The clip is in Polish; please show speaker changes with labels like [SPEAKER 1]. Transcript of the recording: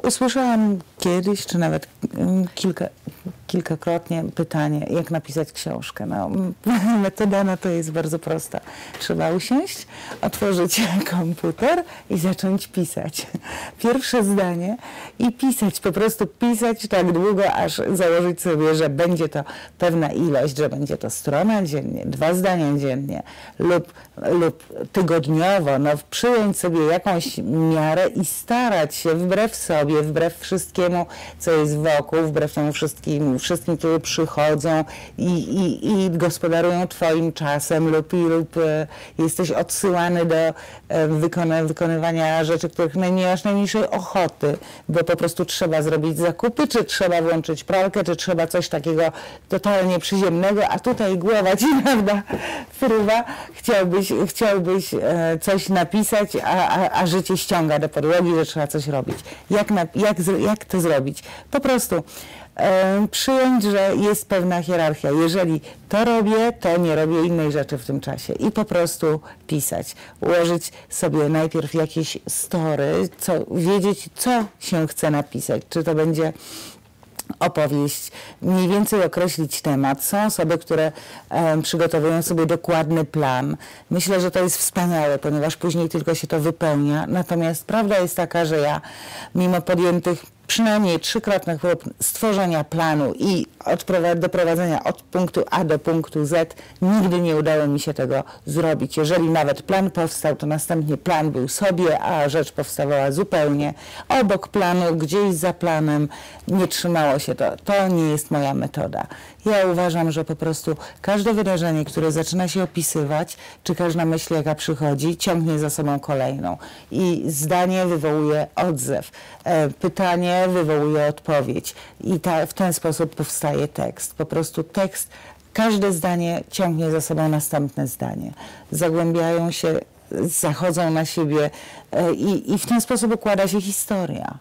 [SPEAKER 1] Usłyszałam kiedyś, czy nawet kilkakrotnie pytanie, jak napisać książkę. No, metoda na to jest bardzo prosta. Trzeba usiąść, otworzyć komputer i zacząć pisać. Pierwsze zdanie i pisać, po prostu pisać tak długo, aż założyć sobie, że będzie to pewna ilość, że będzie to strona dziennie, 2 zdania dziennie lub tygodniowo. No, przyjąć sobie jakąś miarę i starać się wbrew sobie, wbrew wszystkiemu, co jest wokół, wbrew temu wszystkim, którzy przychodzą i gospodarują twoim czasem lub jesteś odsyłany do wykonywania rzeczy, których nie masz najmniejszej ochoty, bo po prostu trzeba zrobić zakupy, czy trzeba włączyć pralkę, czy trzeba coś takiego totalnie przyziemnego, a tutaj głowa ci, prawda, fruwa, chciałbyś coś napisać, a życie ściąga do podłogi, że trzeba coś robić. Jak to zrobić? Po prostu przyjąć, że jest pewna hierarchia. Jeżeli to robię, to nie robię innej rzeczy w tym czasie. I po prostu pisać. Ułożyć sobie najpierw jakieś story, wiedzieć, co się chce napisać. Czy to będzie opowieść, mniej więcej określić temat. Są osoby, które przygotowują sobie dokładny plan. Myślę, że to jest wspaniałe, ponieważ później tylko się to wypełnia. Natomiast prawda jest taka, że ja mimo podjętych przynajmniej 3-krotnych prób stworzenia planu i doprowadzenia od punktu A do punktu Z, nigdy nie udało mi się tego zrobić. Jeżeli nawet plan powstał, to następnie plan był sobie, a rzecz powstawała zupełnie obok planu, gdzieś za planem. Nie trzymało się to. To nie jest moja metoda. Ja uważam, że po prostu każde wydarzenie, które zaczyna się opisywać, czy każda myśl, jaka przychodzi, ciągnie za sobą kolejną. I zdanie wywołuje odzew. Pytanie wywołuje odpowiedź. I w ten sposób powstaje tekst. Po prostu tekst, każde zdanie ciągnie za sobą następne zdanie. Zagłębiają się, zachodzą na siebie i w ten sposób układa się historia.